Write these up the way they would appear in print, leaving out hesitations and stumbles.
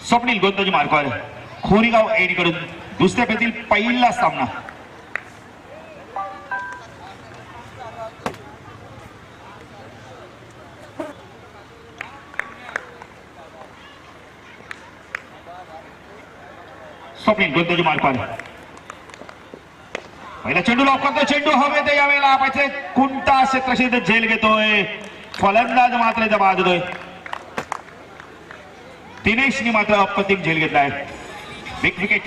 स्वप्नील गोंदाजी मार्कवर खोरीगाव एडीकडून दुसऱ्या फेरीतील पहिला सामना. स्वप्नील गोंदाजी मार्कवर पहिला चेंडू लॉक करतो. चेंडू हवेत यावेळेला पाहिजे कोणता क्षेत्रक्षेत्र झेल घेतोय. फलंदाज मात्र इथं बाद होतोय. दिनेशनी मात्र अप्रतिम झेल घेतलाय. Big wicket.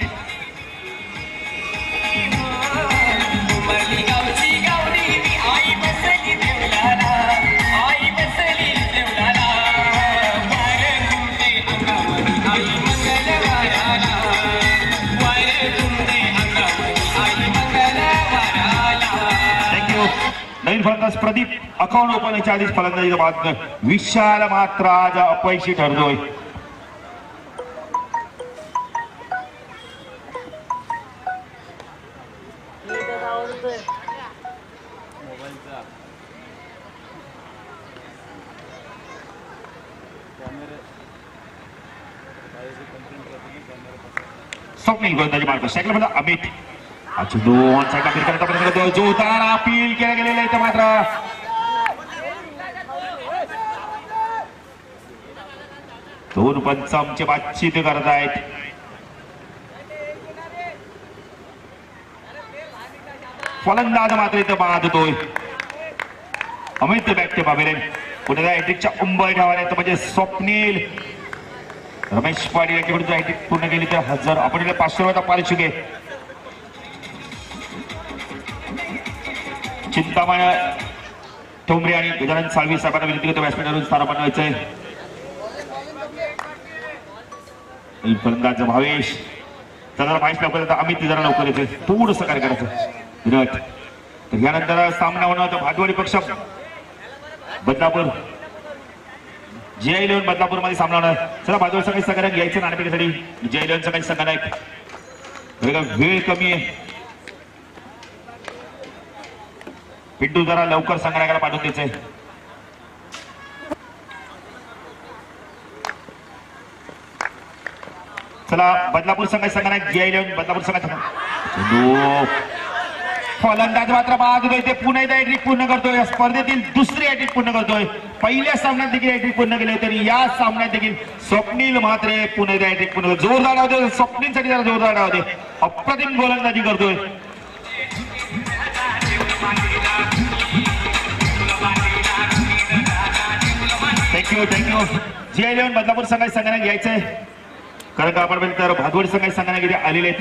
नवीन फलंदाज प्रदीप अकाउंट ओपनच्या आधीच फलंदाजीचा बाद. विशाल मात्र आज अपयशी ठरतोय. स्वप्नील गोंदाजी मार्क सेकंड मध्ये अमित दोन साईडला अपील करत प्रयत्न जोरदार अपील केलं गेलेलं आहे. मात्र दोन पंच आमचे बातचीत करत आहेत. फलंदाज मात्र इथं बाद होतोय. अमित बॅक बाबेले पुढे एटिकच्या उंबर ठेवायला म्हणजे स्वप्नील रमेश पाटील यांच्याकडून एटिक पूर्ण केली तर 1000 आपण 500 रुपयाचा पारितोषिक आहे. चिंतामण ठोंबरे आणि गजानन साळवी साहेबांना विनंती करतो बॅट्समॅनवरून स्थान बनवायचंय. फलंदाज भावेश जरा भावेश लवकर अमित जरा लवकर येते थोडंसं कार्य करायचं विराट. तर यानंतर सामना होणार भादवाडी पक्ष बदलापूर जय11 बदलापूर मध्ये सामना होणार. चला भादवाडीचा काही संघटक घ्यायचं नाणेफेकीसाठी. जय11चा काही संघटक वेळ कमी आहे. पिंटू जरा लवकर संघटकाला पाठवून द्यायचंय. चला बदलापूर संघाचे संघटक जय11 बदलापूर संघाचा फलंदाज मात्र बाद होतोय. ते पुन्हा एकदा हॅट्रिक पूर्ण करतोय. या स्पर्धेतील दुसरी हॅट्रिक पूर्ण करतोय. पहिल्या सामन्यात देखील हॅट्रिक पूर्ण केले तरी या सामन्यात देखील स्वप्नील मात्र पुन्हा एकदा हॅट्रिक पूर्ण करतो. जोरदार होते स्वप्नीलसाठी जरा जोरदार होते. अप्रतिम गोलंदाजी करतोय. थँक्यू जय11 बदलापूर संघाचे संघटक घ्यायचंय कारण का आपण तर भादवाडी संघाचे संघटक इथे आलेले आहेत.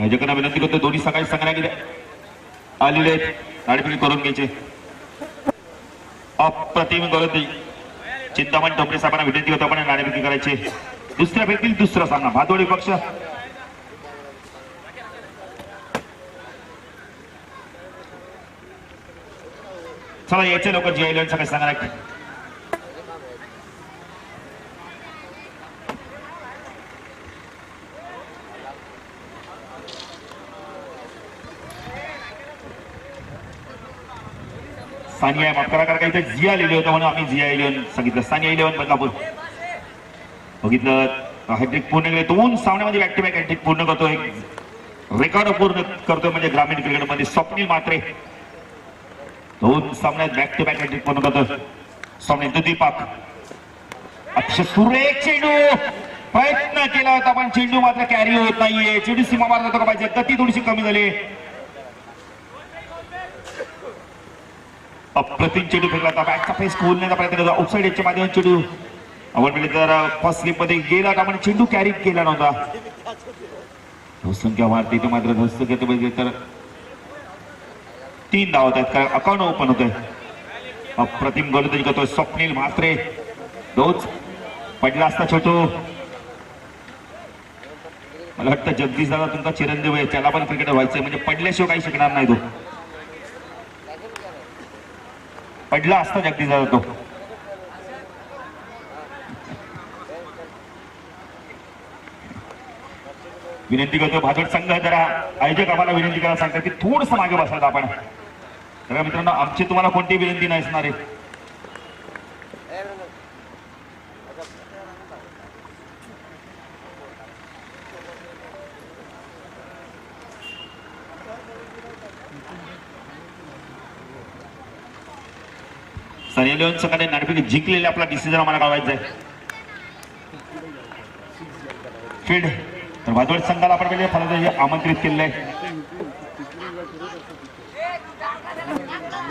याच्याकडे विनंती करतो दोन्ही संघाचे संघटक इथे आलेले आहेत. नाणेफेकी करून घ्यायचे. अप्रतिम गोलंदाजी चिंतामण ठोंबरे साहेबांना विनंती करतो आपण नाणेफेकी करायचे. दुसऱ्या फेरीतील दुसरा सामना भादवाडी पक्ष चला यायचे लोक जय11 संघाचे संघटक. सानिया माफ करा कारण काही जिया लिहिले होतं म्हणून आम्ही जय11 सांगितलं. सानिया 11 बदलापूर बघितलं हॅट्रिक पूर्ण केले. 2 सामन्यामध्ये बॅक टू बॅक हॅट्रिक पूर्ण करतोय. रेकॉर्ड पूर्ण करतोय म्हणजे ग्रामीण क्रिकेटमध्ये स्वप्नील मात्रे 2 सामन्यात बॅक टू बॅक हॅट्रिक पूर्ण करतोय. स्वप्नील दीपक अक्षय सुरेख चेंडू प्रयत्न केला होता पण चेंडू मात्र कॅरी होत नाहीये. चेंडू सीमा मारत होता पाहिजे गती थोडीशी कमी झाली. अप्रतिम चेंडू फेकला होता. बॅटचा फेस खोलण्याचा प्रयत्न केला. आउटसाइड एजच्या माध्यमातून चेंडू आपण म्हणजे जर फर्स्ट स्लिप मध्ये गेला होता पण चेंडू कॅरी केला नव्हता. संख्या वाढते ते मात्र ध्वस्त करते पाहिजे तर 3 धाव आहेत कारण अकाउंट ओपन होत आहे. अप्रतिम गोलंदाजी करतोय स्वप्नील मात्रे. दोच पडला असता छोटू. मला वाटतं जगदीश दादा तुमचा चिरंजीव आहे. त्याला पण क्रिकेटर व्हायचंय म्हणजे पडल्याशिवाय काही शिकणार नाही. तो पडला असता जगदीश दादा तो. विनंती करतो भादवाड संघ जरा आयोजक आम्हाला विनंती करायला सांगतात की थोडंसं मागे बसायला आपण. तर मित्रांनो आमची तुम्हाला कोणती विनंती नाही असणार आहे. सनी लिओन संघाने नाणेफेक जिंकलेले आपला डिसिजन आम्हाला कळवायचा आहे. फील्ड तर वादळ संघाला आपण पहिले फलंदाजी आमंत्रित केलेलं आहे.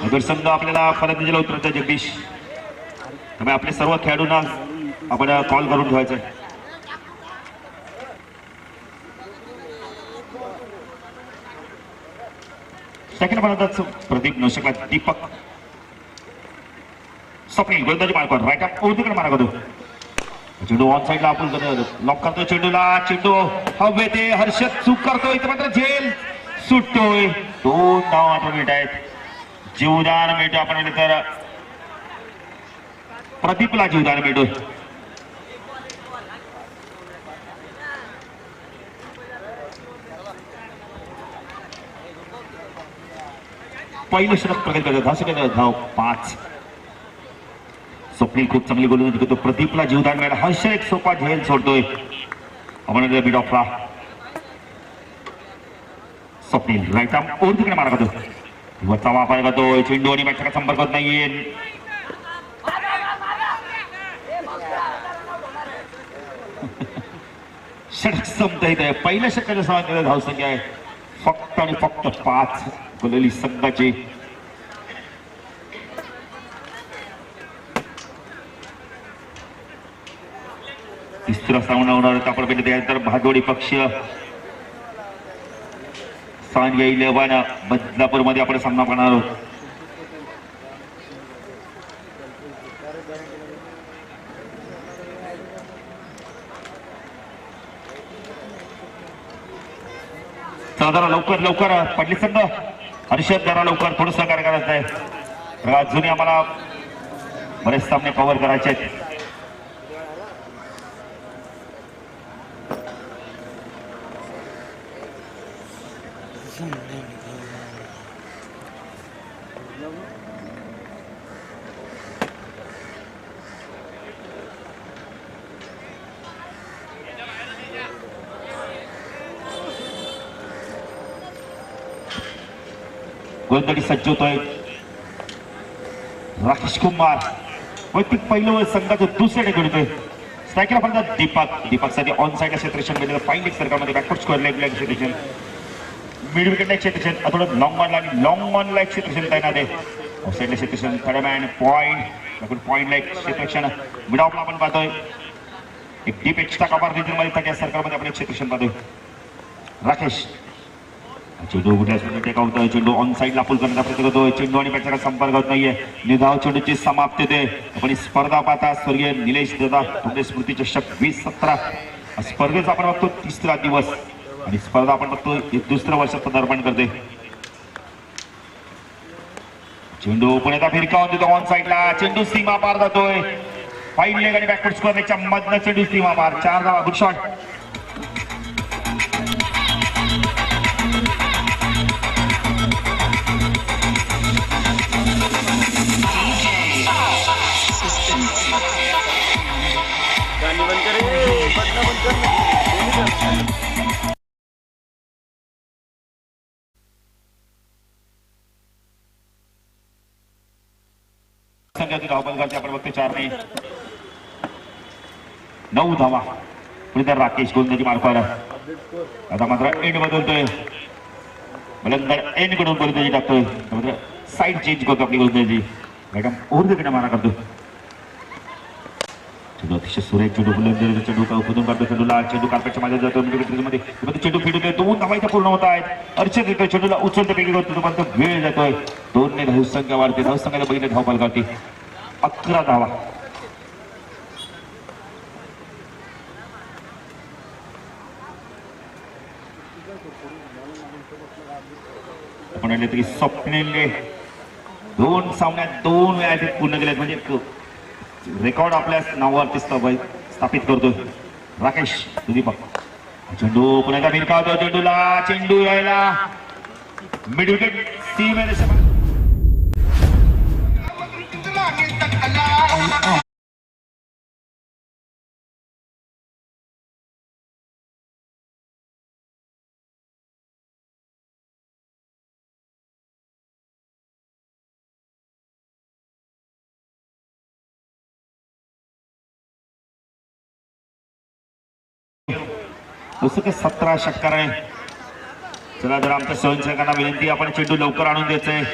वादळ संघ आपल्याला फलंदाजीला उतरवतो जगदीश. त्यामुळे आपले सर्व खेळाडूंना आपण कॉल करून ठेवायचं आहे. सेकंड फलंदाज प्रदीप नौशका दीपक स्वप्नील गोलंदाजी मार्कवर राईट अप उजवीकडे मारा करतो. चेंडू ऑन साईडला आपण लॉक करतोय चेंडूला. चेंडू हवे ते हर्षद चूक करतोय इथं मात्र झेल सुटतोय. 2 धावा मात्र मिळत आहेत. जीवदान मिळतो आपण म्हणजे तर प्रदीपला जीवदान मिळतोय. पहिलं षटक प्रगत करतो. 10 सेकंद धाव 5. स्वप्नील खूप चांगली गोलंदाजी करतो. प्रदीपला जीवदान मिळाला. हर्ष एक सोपा झेल सोडतोय आपण मिड ऑफला. स्वप्नील राईट आर्म ओर तिकडे मारा करतो. वरचा वापर करतोय. चेंडू आणि बॅटचा संपर्क होत नाहीये. षटक संपत आहे. पहिल्या षटकाच्या समाधान धावसंख्या आहे फक्त आणि फक्त 5 गोलंदाजी संघाची. तिसरा सामना होणार होता आपण पहिले त्यानंतर भादोडी पक्ष सांघिया 11 बदलापूर मध्ये आपण सामना पाहणार आहोत. जरा लवकर लवकर पडली संघ हर्षद जरा लवकर थोडं सहकार्य करायचं आहे. अजूनही आम्हाला बरेच सामने कव्हर करायचे आहेत. गोलंदाजी सज्ज होतोय राकेश कुमार. वैयक्तिक पहिलं संघाचं दुसरे खेळतोय. स्ट्रायकरला फलंदाज दीपक साठी ऑन साईडला क्षेत्रक्षण मिळालं. फाईन लेग सर्कलमध्ये बॅकवर्ड स्क्वेअर लेग क्षेत्रक्षण मिड विकेटला क्षेत्रक्षण थोडं लॉंग ऑनला आणि लॉंग ऑनला क्षेत्रक्षण तैनात आहे. ऑफ साईडला क्षेत्रक्षण थर्ड मॅन पॉईंट पॉईंटला एक क्षेत्रक्षण मिड ऑफला आपण पाहतोय. एक डीप एक्स्ट्रा कव्हर रिजनमध्ये त्या सर्कलमध्ये आपण एक क्षेत्रक्षण पाहतोय. राकेश चेंडू टेकावतोय. चेंडू ऑन साईडला पुल करण्याचा प्रयत्न करतोय. चेंडू आणि बॅटचा संपर्क होत नाहीये. निधाव चेंडूची समाप्ती होते. आपण स्पर्धा पाहता स्वर्गीय निलेश दादा तुमचे स्मृती चषक 2017 स्पर्धेचा आपण बघतो 3रा दिवस आणि स्पर्धा आपण बघतो 2रं वर्ष पदार्पण करते. चेंडू पुण्याचा फिरकावून देतो ऑन साईडला. चेंडू सीमा पार जातोय. फाईन लेग आणि बॅकवर्ड स्क्वेअरच्या मधनं चेंडू सीमा पार. 4 धावा. Good shot. संघाची धावपलकाची आपण बघतो 4 ने 9 धावा. पुढे राकेश गोलंदाजी मार्कवर. आता मात्र एंड बदलतोय. बलंदाज एंड कडून गोलंदाजी टाकतोय. मात्र साईड चेंज करतो आपली गोलंदाजी. मॅडम ओरकडे मारा करतो. चेंडू अतिशय सुरेख चेंडू गोलंदाजी चेंडू खोदून काढतो. चेंडूला चेंडू कार्पेटच्या मध्ये जातो. मध्ये चेंडू फिरतोय. 2 धावा पूर्ण होत आहेत. अर्चन येतोय. चेंडूला उचलतो पैकी करतो. तोपर्यंत वेळ जातोय. 2 ने धावसंख्या वाढते. धावसंख्याला बघितले धावपलकावरती 11 धावा. आपण म्हणले तरी स्वप्नीलने 2 सामन्यात 2 वेळा पूर्ण केले. म्हणजे रेकॉर्ड आपल्या नावावरती स्थापित करतोय राकेश दीपक. चेंडू पुण्याचा भिरकावतो. चेंडूला चेंडू यायला मिड विकेट सीमेरेषा जसं काय 17 षटकार आहे. चला जर आमच्या सहनसेवकांना विनंती, आपण चेंडू लवकर आणून द्यायचंय.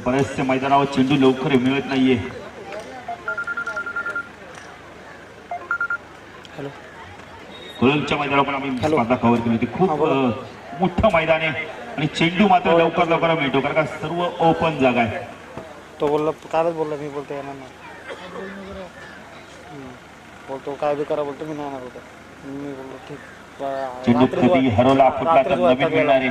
बऱ्याचशा मैदानावर चेंडू लवकर मिळत नाहीये. कोलमच्या मैदानावर पण आम्ही स्पर्धा कव्हर केली होती. खूप मोठं मैदान आहे आणि चेंडू मात्र लवकर लवकर मिळतो, कारण का सर्व ओपन जागा आहे. तो बोलला, कालच बोलला, मी बोलतो येणार नाही. बोलतो काय बी करा, बोलतो मी नाही येणार होतो. मी बोललो ठीक. चेंडू कधी हरवला फुटला तर नवीन मिळणार आहे.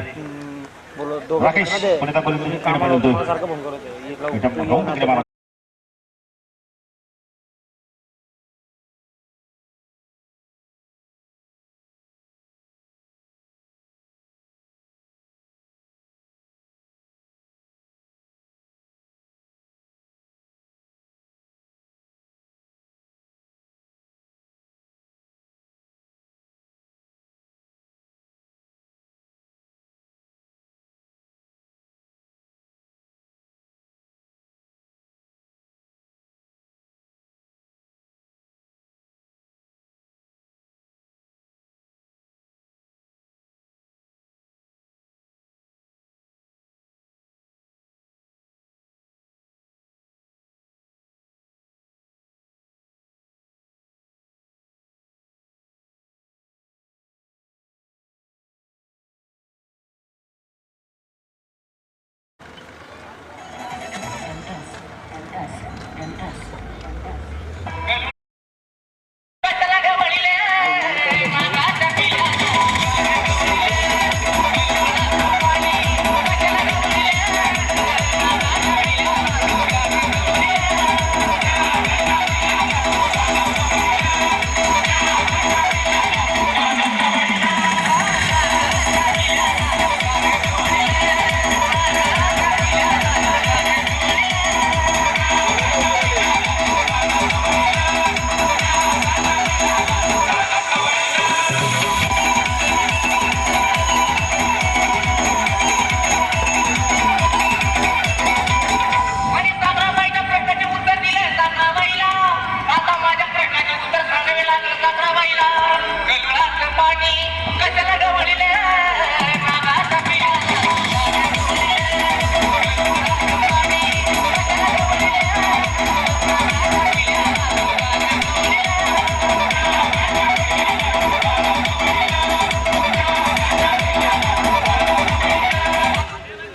बोललो राकेश पुण्याचा कोलममध्ये काय म्हणतोय? सारखं फोन करत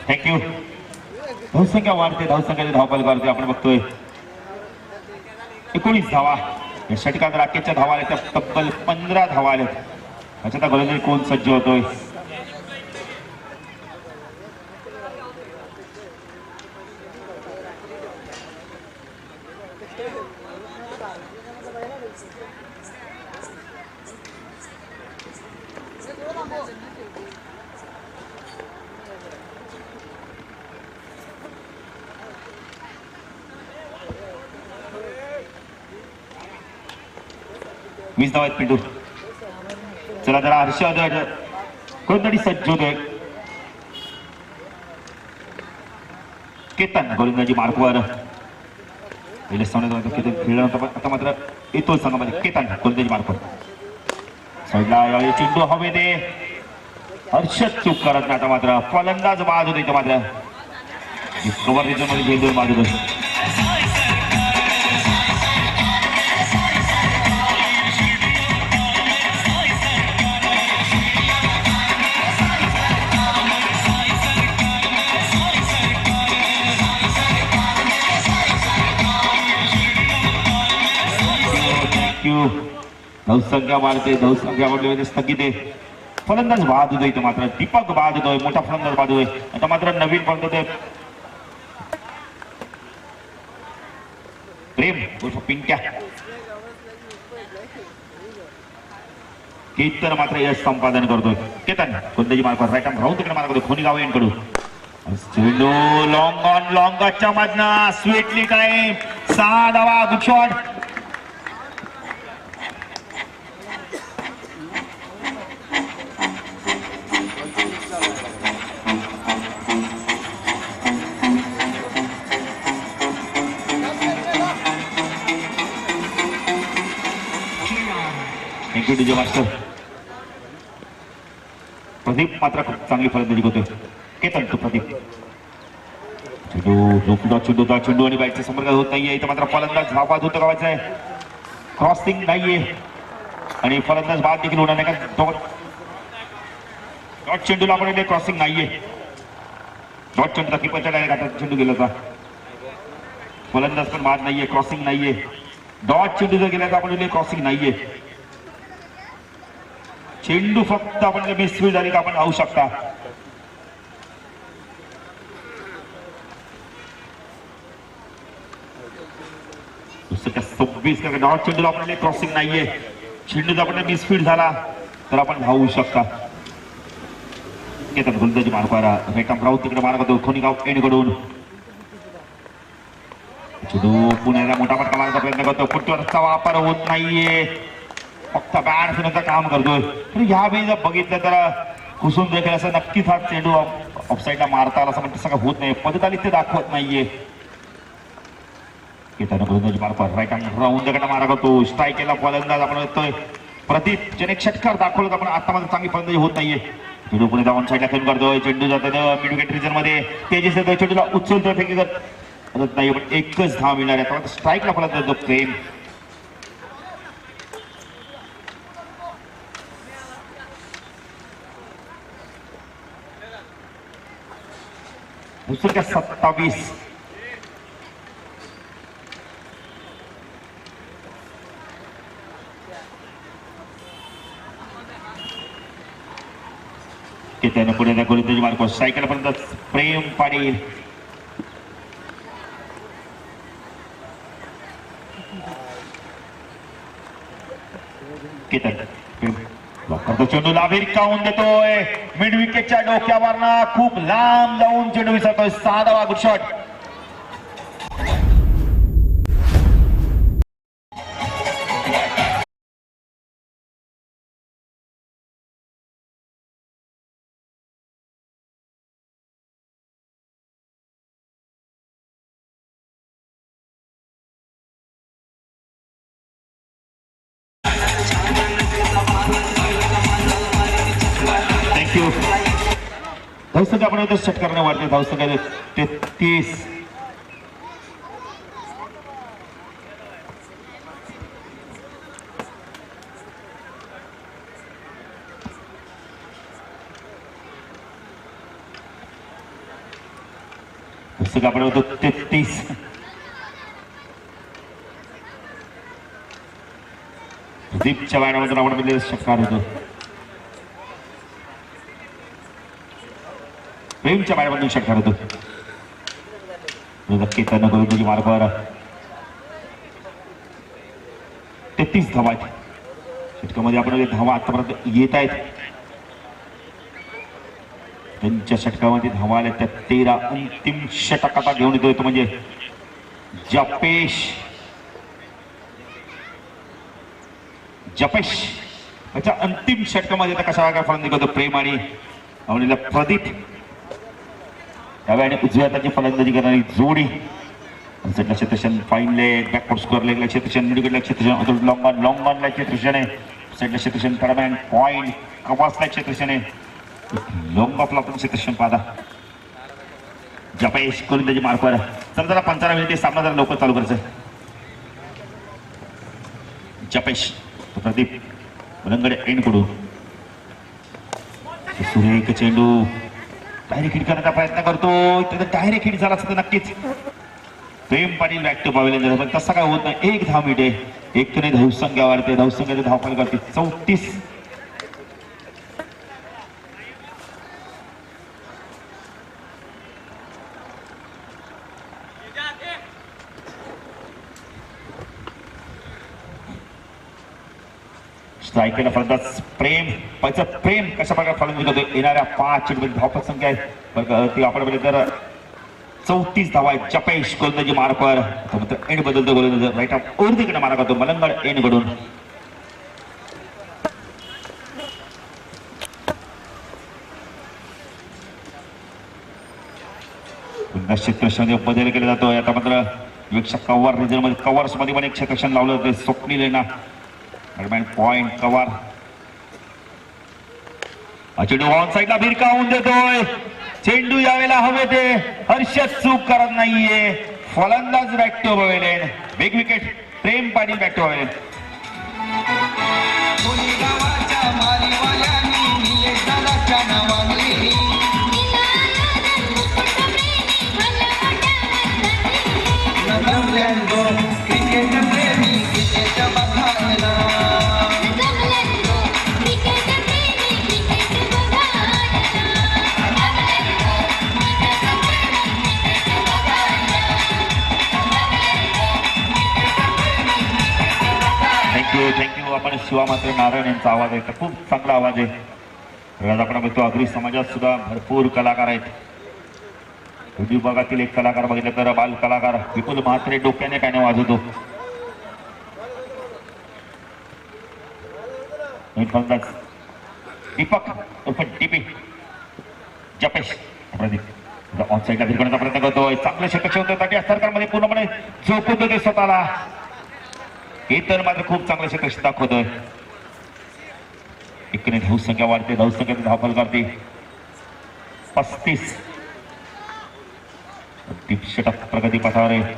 थँक्यू. धावसंख्या वाढते, धावसंख्याचे धावपाल करते. आपण बघतोय 19 धावा या षटकात. राकेशच्या धावा आल्या त्या तब्बल 15 धावा आल्या. त्याच्यात गोलंदाजी कोण सज्ज होतोय? वीस धावा आहेत पिंटू. चला जरा हर्षद कोणतरी सज्ज होतोय. केतन गोलंदाजी मार्कवर केतन खेळला नव्हता, पण आता मात्र येतो संघामध्ये. केतन गोलंदाजी मार्कवर साईडला यावेळी चेंडू हवेमध्ये. हर्षद चूक करत नाही. आता मात्र फलंदाज बाद होतो. इथं मात्र कव्हर रिजनमध्ये झेंडू बाद होतो. धावसंख्या वाढते, धावसंख्या वाढली स्थगित आहे. फलंदाज बाद होतोय. इथं मात्र दीपक बाद होतोय. मोठा फलंदाज बाद होतोय. आता मात्र नवीन फलंदाज प्रेम उर्फ पिंट्या. केतन मात्र यश संपादन करतोय. केतन गोलंदाजी मार्फत राईट आर्म राहून तिकडे मार्ग खोनी गाव कडून चेंडू लॉंग ऑन लॉंगच्या मधनं स्वीटली टाइम. 6 धावा. Good shot. Thank you DJ master. Pradeep मात्र खूप चांगली फलंदाजी करतोय. केतन तो प्रदीप. चेंडू आणि बॅटच्या संपर्कात होत नाहीये. इथं मात्र फलंदाज हा बाद होतं गावायचा आहे. क्रॉसिंग नाहीये आणि फलंदाज बाद देखील होणार नाही का. डॉट चेंडूला आपण इथे क्रॉसिंग नाहीये. डॉट चेंडूला किपरच्या डायरेक्ट हातात चेंडू गेला होता. फलंदाज पण बाद नाहीये, क्रॉसिंग नाहीये. डॉट चेंडू जर गेला तर आपण इथे क्रॉसिंग नाहीये. चेंडू फक्त आपण मिसफील्ड झाली का आपण धावू शकता. दुसऱ्या 26 डॉट चेंडूला आपण क्रॉसिंग नाहीये. चेंडू जर आपण मिसफील्ड झाला तर आपण धावू शकता. केतन गोलंदाजी मार्गावर रेकम राऊत तिकडे मार्ग होतो. खोनीगाव एंडकडून चेंडू पुण्याला मोठा फटका मारण्याचा प्रयत्न करतो. फुटवरचा वापर होत नाहीये. फक्त बॅट फिरण्याचं काम करतोय. पण ह्यावेळी जर बघितलं तर कुसुम देखील असं नक्कीच हा चेंडू ऑफसाईडला मारता आला असं म्हणतो. सगळं होत नाही. पद्धताली ते दाखवत नाहीये. केतन गोलंदाजी मार्गावर राईट हँड राऊंड दगडा मारा करतो. स्ट्राईक केला फलंदाज आपण येतोय. प्रदीप ज्याने षटकार दाखवलं आपण आता मात्र चांगली फलंदाजी होत नाहीये. चेंडू पुणे जाऊन साईडला खेळून करतोय. चेंडू जातो मिड विकेट रिजन मध्ये. तेजस येतोय. चेंडूला उचलतोय फेकी करत नाही. पण एकच धाव मिळणार आहे. स्ट्राईकला फलंदाज जो प्रेम दुसऱ्या 27 त्यानं पुढे त्या गोलंदाजी मार्ग सायकल पर्यंत प्रेम पाटील. केतन करतो. चेंडू लाभेर काऊन देतोय. मिड विकेटच्या डोक्यावर ना खूप लांब जाऊन चेंडू विसरतोय. 6 धावा. Good shot. धावसंख्या आपण षटकाराने वाढते. धावसंख्या 33. धावसंख्या आपण 33. प्रदीपच्या बॅटमधून आपण षटकार होतो. प्रेमच्या बॅटमधून षटकार होतो. केतन गोलंदाजी मार्गावर 33 धावा आहेत. षटकामध्ये आपण धावा आतापर्यंत येत आहेत. त्यांच्या षटकामध्ये धावा आल्या त्या 13. अंतिम षटक आता घेऊन येतोय तो म्हणजे जपेश त्याच्या अंतिम षटकामध्ये आता कशा प्रकारे फलंदाजी करतो प्रेम आणि प्रदीप. त्यावेळी उजव्या हाताची फलंदाजी करणारी जोडी. क्षेत्रशन फाईन लेग बॅकवर्ड स्कोअर लेगला क्षेत्रशन मिडविकेटला क्षेत्रशन लॉंग ऑनला क्षेत्रशन आहे. साईडला क्षेत्रशन टर्मॅन पॉईंट कवासला क्षेत्रशन आहे. लॉंग ऑफला पण क्षेत्रशन पाहता. जपेश गोलंदाजी मार्कवर. तर जरा 15 मिनिटे सामना जरा लवकर चालू करायचं. जपेश प्रदीप मलंगडे एंडकडून सुरेख चेंडू डायरेक्ट हिट करण्याचा प्रयत्न करतो. डायरेक्ट हिट झाला असतं नक्कीच. प्रेम पाटील बॅक टू पवेलियन पण तसा काय होत नाही. 1 धाव मिळते. एक तरी धावसंख्या वाढते. धावसंख्याचे धावफल करते 34. स्ट्रायकरला फलंदाज प्रेम प्रेम कशा प्रकारे फलंदाजी करतो. येणाऱ्या 5 चेंडूमध्ये धावपल संख्या आहे ती आपण बघितलं तर 34 धावा आहेत. जपेश गोलंदाजी मार्कवर एंड बदलतो. गोलंदाज राईट ऑफ उर्दीकडे मारा करतो मलंगड एंडकडून. क्षेत्रक्षणामध्ये बदल केला जातो. आता मात्र कव्हर रिजन मध्ये कव्हर्स मध्ये पण एक क्षेत्रक्षण लावलं जाते. स्वप्नील ना दरम्यान पॉइंट कव्हर. चेंडू ऑन साईडला भिरकावून देतोय. चेंडू यावेळेला हवे ते हर्षद चूक करत नाहीये. फलंदाज बॅक टू बवेलेन. Big wicket Prem Patil back to बवेलेन. थँक्यू. आपण शिवा मात्र नारायण यांचा आवाज आहे. खूप चांगला आवाज आहे. आज आपण बघतो अग्री समाजात सुद्धा भरपूर कलाकार आहेत. विभागातील एक कलाकार बघितलं तर बाल कलाकार विपुल म्हात्रे डोक्याने काय नाही वाजवतो. दीपक उर्फ टीपी जपेश प्रदीप ऑन साईडला फिरकण्याचा प्रयत्न करतोय. चांगलं षटक शोधण्यासाठी सरकारमध्ये पूर्णपणे झोपून देतोय स्वतःला. हे तर मात्र खूप चांगलं षटक दाखवतोय. इकडे धावसंख्या वाढते. धावसंख्या धावफल करते 35. षटक प्रगती पथावर आहे.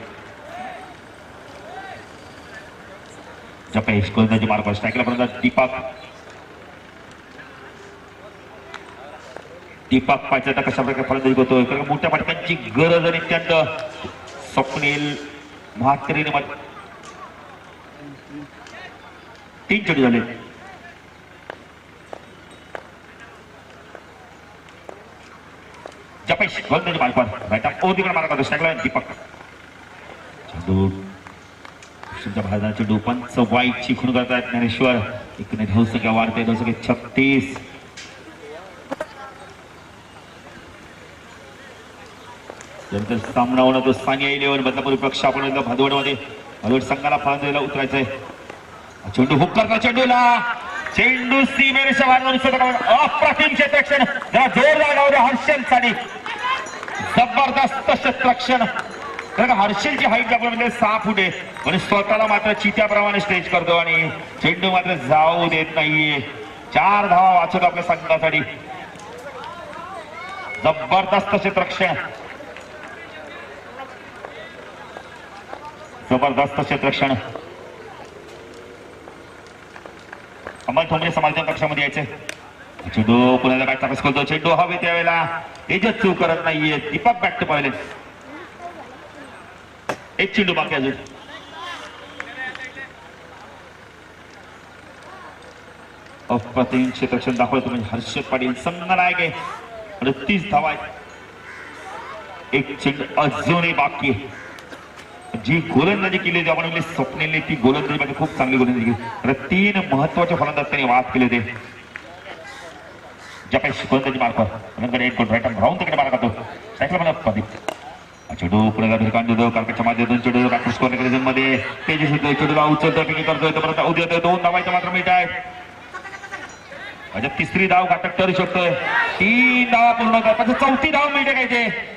जपेश गोलंदाजी मार्ग स्ट्राईकला पर्यंत दीपक पाहिजे कशा प्रकारे फलंदाजी करतोय. कारण मोठ्या फटक्यांची गरज आणि अत्यंत स्वप्नील म्हात्रेने 3 चेंडू झाले. जपेश गोलंदाजी मार्गावर राईट आर्म ओदिकडे मार्ग करतो. स्ट्राईकला दीपक. चेंडू चेंडू पंच वाईटची खून करतायत ज्ञानेश्वर. इकडे धावसंख्या वाढते. धावसंख्या 36. नंतर सामना होणार तो सानिया 11 बदलापूर पक्ष आपण भादवडमध्ये भादवड संघाला फलंदाजीला उतरायचंय. चेंडू हुक करतो. चेंडू सीमेरेषा वाढवून अप्रतिम क्षेत्ररक्षण. जरा जोरदार गावले हर्षलसाठी. जबरदस्त क्षेत्ररक्षण. कारण हर्षलची हाईट आपण 6 फूट आहे पण स्वतःला मात्र चित्याप्रमाणे स्टेज करतो आणि चेंडू मात्र जाऊ देत नाहीये. 4 धावा वाचवतो आपल्या संघासाठी. जबरदस्त क्षेत्ररक्षण. जबरदस्त क्षेत्ररक्षण. अमल ठोंबरे समालोचन कक्षामध्ये यायचे. चेंडू पुण्याला बॅट तापस करतो. चेंडू हवे त्यावेळेला तेजस चूक करत नाहीये. दीपक बॅट टू पाहिले. एक चेंडू बाकी अजून. अप्रतिम क्षेत्ररक्षण दाखवलं तुम्ही हर्षद पाटील. संघनायक आहे. 38 धावा आहेत. एक चेंडू अजूनही बाकी आहे. जी गोलंदाजी केली होती आपण स्वप्नीलने ती गोलंदाजी खूप चांगली गोलंदाजी केली. 3 महत्वाचे फलंदाज त्यांनी वाद केले होते. जपेश गोलंदाजी मार्फत नंतर एक गोल राईट राऊंड तिकडे मार्ग करतो. सायकल मला प्रदीप. चेंडू पुढे भिरकावून देतो. कारकाच्या माध्यमातून चेंडू बॅक स्कोर मध्ये तेजस येतोय. चेंडूला उचलतो. पिकी करतोय. परत उद्या 2 धावायचं मात्र मिनिट आहे. माझ्या 3री धाव घातक ठरू शकतोय. 3 धावा पूर्ण करतो. 4थी धाव मिळते काय ते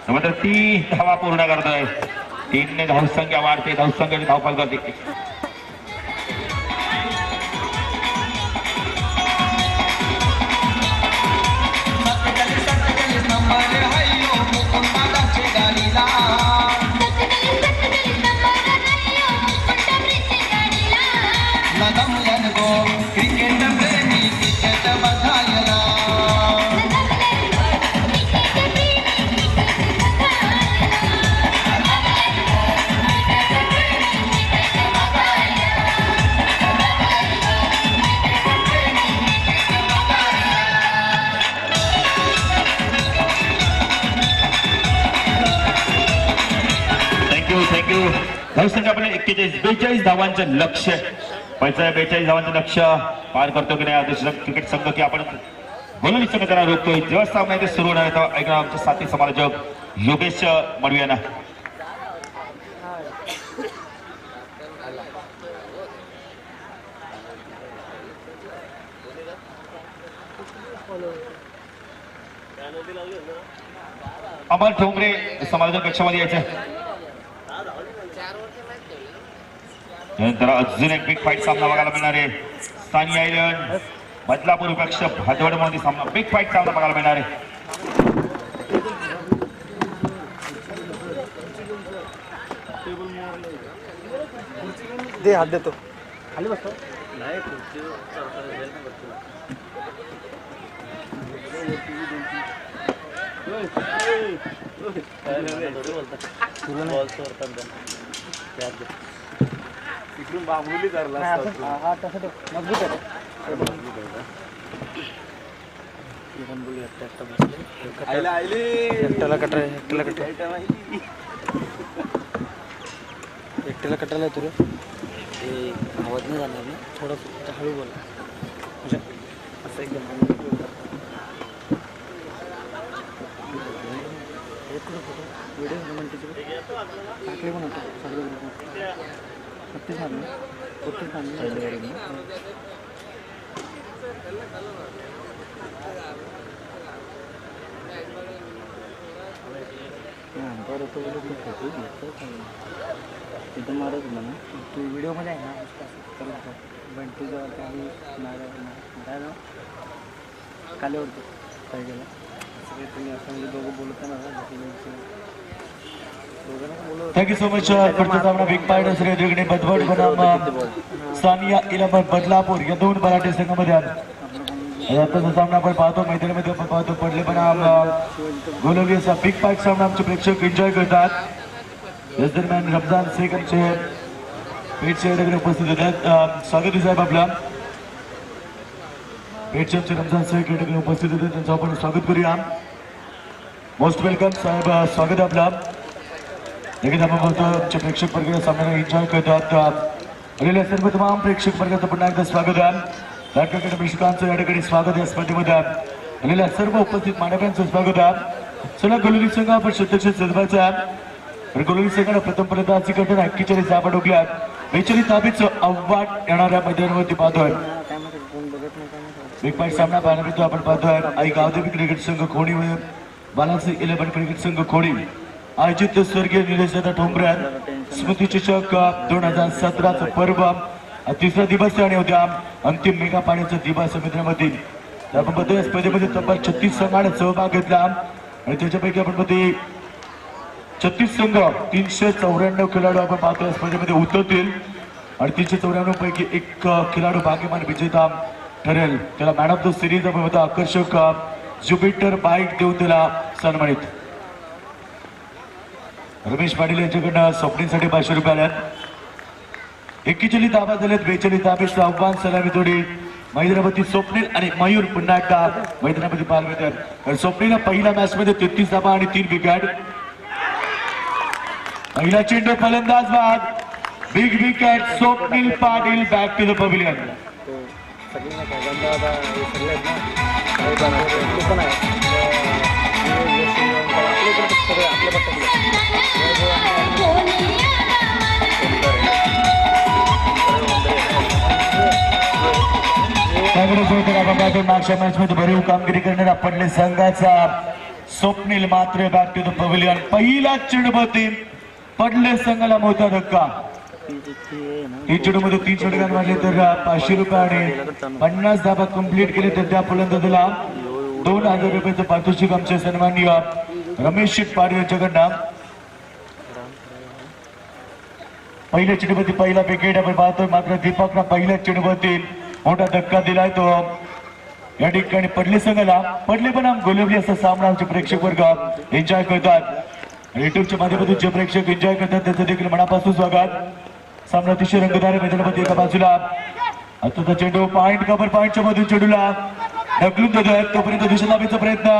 मात्र 3 धावा पूर्ण करतोय. 3 ने धावसंख्या वाढते. धावसंख्याची धावफल करते. धावसंख्या आपण 42 धावांचं लक्ष्य. 42 धावांचं लक्ष्य पार करतो की नाही क्रिकेट संघ की आपण बोलून संघ त्यांना रोखतोय. जेव्हा सामना इथे सुरू होणार आहे ऐकणार आमचे साथी समालोचक योगेश मडवी यांना. अमल ठोंबरे समालोचन कक्षामध्ये यायचं. त्यानंतर अजून एक बिग फाईट सामना बघायला मिळणार आहे. सानिया आयलंड बदलापूर विपक्ष भादवडमध्ये सामना बिग फाईट सामना बघायला मिळणार आहे. दे हात देतो खाली बसतो नाही इकडून बांबुली करला हा तसं तो मजबूत आहे एकट्याला कटर एकट्याला कटायला येतो रे ते आवाज नाही जाणार ना थोडं हळू बोला म्हणजे असं एकदम व्हिडिओ म्हणते टाकले पण होतं सगळं प्रत्येक तिथं मारत होता ना तू व्हिडिओमध्ये आहे ना बंटू जवळ काही मारायला कालेवरतो पाहिजेला सगळे तुम्ही असं म्हणजे दोघं बोलता ना Thank you so much. पुढचा सामना बिग फाईट असणे वेगळे बदवड बनाम सानिया इलामत बदलापूर या दोन मराठी संघामध्ये आताचा सामना आपण पाहतो. मैदानामध्ये आपण पाहतो पडले बनाम गोलवली असा बिग फाईट सामना आमचे प्रेक्षक एन्जॉय करतात. याच दरम्यान रमजान शेख आमचे पेटचे उपस्थित होतात. स्वागत आहे साहेब आपला. पेटचे आमचे रमजान शेख उपस्थित होते त्यांचं आपण स्वागत करूया. मोस्ट वेलकम साहेब, स्वागत आहे आपला. लगेच आपण बोलतो आमचे प्रेक्षक वर्ग सामन्याला एन्जॉय करतात. आलेल्या सर्व तमाम प्रेक्षक वर्गाचं पुन्हा एकदा स्वागत आहे. नाटकाकडे प्रेक्षकांचं या ठिकाणी स्वागत या स्पर्धेमध्ये आलेल्या सर्व उपस्थित मान्यवरांचं स्वागत आहे. चला गोलवली संघ आपण प्रत्यक्ष सजवायचा आहे. गोलवली संघाला प्रथम फलंदाजी करताना 41 धावा ठोकल्यात. 42 धावेचं आव्हान येणाऱ्या मैदानावरती पाहतोय. बिग फाईट सामना पाहायला मिळतो आपण पाहतोय. आई गावदेवी क्रिकेट संघ खोडी बालाजी 11 क्रिकेट संघ खोडी आयोजित स्वर्गीय निलेशदादा ठोंबरे स्मृतिचषक 2017चं पर्व तिसरा दिवस आणि उद्या अंतिम मेगा पाण्याचा दिवस मित्रांमध्ये आपण बघतोय स्पर्धेमध्ये तब्बल 36 संघाने सहभाग घेतला आणि त्याच्यापैकी आपण बघतोय 36 संघ 394 खेळाडू आपण पाहतोय स्पर्धेमध्ये उतरतील आणि 394 पैकी एक खेळाडू भाग्यवान विजेता ठरेल. त्याला मॅन ऑफ द सिरीज आपण बघतो आकर्षक ज्युपिटर बाईक देऊन त्याला सन्मानित. रमेश पाटील यांच्याकडनं स्वप्नीसाठी 500 रुपये आल्यात. 41 धावा झाल्यात. 42 धावेचं आव्हान सलामी तोडी मैदानावरती स्वप्नील आणि मयूर पुन्हा एकदा मैदानामध्ये पाहायला मिळतात. स्वप्नीलला पहिल्या मॅच मध्ये 33 धावा आणि 3 विकेट. पहिला चेंडू फलंदाज बाद big wicket Swapnil Patil back to the pavilion. मागच्या मॅच मध्ये भरीव कामगिरी करणारा पडले संघाचा स्वप्नील मात्र बॅक टू द पवेलियन. पहिला चेंडूवरती पडले संघाला मोठा धक्का. 3 चेंडूमध्ये 3 षटकार मारले तर 500 रुपये आणि 50 धावा कंप्लीट केले तर त्या फलंदाजाला 2000 रुपयाचं पारितोषिक आमचे सन्माननीय रमेश पाटील यांच्याकडनं. पहिल्या चेंडूवरती पहिला विकेट आपण पाहतोय मात्र दीपकला पहिल्या चेंडूवरती मोठा धक्का दिलाय तो या ठिकाणी पडले संघाला. पडले पण गोलवली असा सामना आमचे प्रेक्षक वर्ग एन्जॉय करतात. युट्यूबच्या माध्यमातून जे प्रेक्षक एन्जॉय करतात त्याचं देखील मनापासून स्वागत. सामना अतिशय रंगतदार मैदानामध्ये एका बाजूला आता चेंडू पॉइंट कव्हर पॉइंटच्या मधून चेंडूला ढकलून देतोय तोपर्यंत दुसऱ्या धावेचा प्रयत्न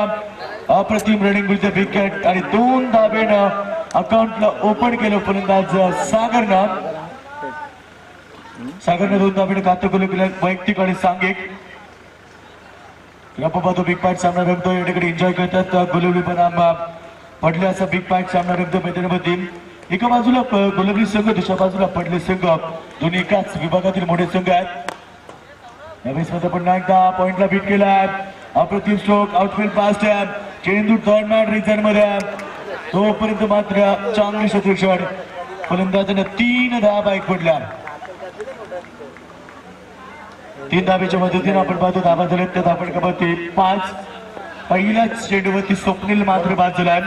अप्रतिम रनिंग विथ विकेट आणि 2 धावेनं अकाउंटला ओपन केलं फलंदाज सागरनं 2 धावेनं खातं गोल केलं वैयक्तिक आणि सांघिक. तो बिग फाईट सामना रंगतो या ठिकाणी एन्जॉय करतात गोलवली बनाम पडले असा बिग फाईट सामना रंगतो मैदानामध्ये. एका बाजूला गोलवली संघ दुसऱ्या बाजूला पडले संघ दोन्ही एकाच विभागातील मोठे संघ आहेत. यावेळेस मध्ये पुन्हा एकदा पॉइंटला बीट केला. अप्रतिम स्ट्रोक आउटफील्ड पास्ट चेंडू थर्ड मॅन रिझन मध्ये तोपर्यंत मात्र चांगली शतक फलंदाजाने 3 धावा बाईक पडल्या. 3 धाब्याच्या मदतीने आपण पाहतो धाबा झालेत त्यात आपण का पाहते 5. पहिल्याच चेंडूवरती स्वप्नील मात्र बाद झाला.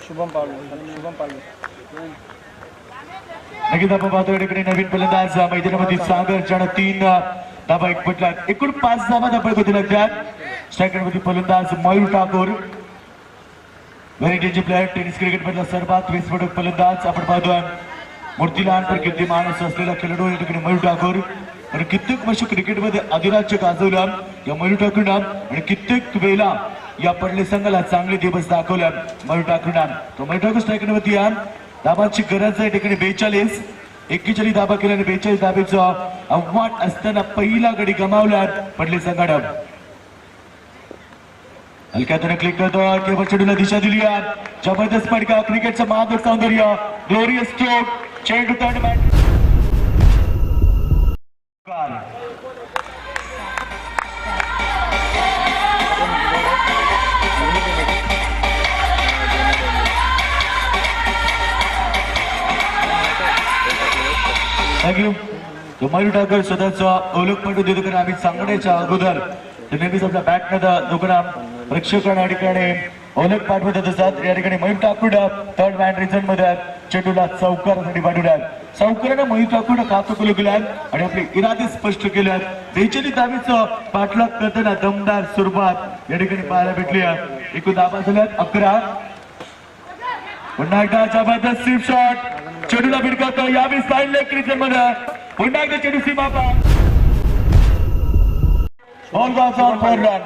शुभम पावले नक्कीच आपण पाहतो या ठिकाणी नवीन फलंदाज मैदानामध्ये सागर ज्यानं 3 धाबा एक पटला. एकूण 5 धाबा धाबा लागतात. स्ट्रायकरमध्ये फलंदाज Mayur Thakur, very danger player, tennis cricket मधला सर्वात विस्फोटक फलंदाज आपण पाहतोय. मूर्तीलान पर कीर्तिमान असलेला खेळाडू या ठिकाणी मयूर ठाकूर. आणि कित्येक वर्ष क्रिकेटमध्ये अधिराज्य गाजवलं या मयूर ठाकूरनं आणि कित्येक वेळा या पडले संघाला चांगले दिवस दाखवले मयूर ठाकूरनं. तो मयूर ठाकूर स्ट्रायकरमध्ये या धाबांची गरज आहे. ठिकाणी 42 41 धाबा केल्याने 42 धाब्याचं आव्हान असताना पहिला गडी गमावला पडले संघानं. हलक्यातून क्लिक करतो केवळ चेंडूला दिशा दिली. जबरदस्त फटका, क्रिकेटचं महान सौंदर्य, ग्लोरियस स्ट्रोक, चेंडू थर्ड बॅट. थँक्यू. तो मयूर ठाकर स्वतःचा ओळख पटू देतो कारण आम्ही सांगण्याच्या अगोदर ते नेहमीच आपल्या बॅटनं दुकाना प्रेक्षकांना या ठिकाणी ओळख पाठवत असतात. या ठिकाणी Mayur Thakur third man reason मध्ये चेंडूला चौकारासाठी पाठवल्यात. चौकारानं मयूर ठाकूर कातुकुल केल्यात आणि आपले इरादे स्पष्ट केल्यात. 42 धाबीचं पाठलाग करताना दमदार सुरुवात या ठिकाणी पाहायला भेटली. एकूण धाबा झाल्यात 11. पुन्हा एकदा जबरदस्त स्लिप शॉट, चेंडूला भिडकावतो यावेळी साईड लेग रिजन मध्ये. पुन्हा एकदा चेंडू सीमा पार. All goes on for run.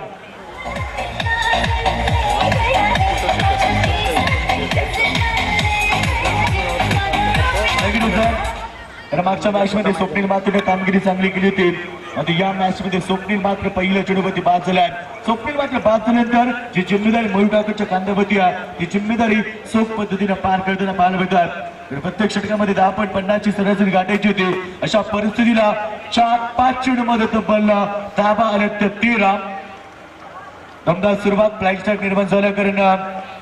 तर मागच्या मॅच मध्ये स्वप्नील मात्र कामगिरी चांगली केली होती आणि या मॅच मध्ये स्वप्नील मात्र पहिल्या चेंडूवरती बाद झाला. स्वप्नील मात्र बाद झाल्यानंतर जी जिम्मेदारी मयूर ठाकूरच्या खांद्यावरती आहे ती जिम्मेदारी सोप पद्धतीने पार करताना पाहायला मिळतात. प्रत्येक षटकामध्ये 10 पॉईंट 50ची सरासरी गाठायची होती. अशा परिस्थितीला 4-5 चेंडूमध्ये तब्बल धाबा आल्या त्या 13. दमदार सुरुवात, फ्लाइंग स्ट्राइक निर्माण झाल्या कारण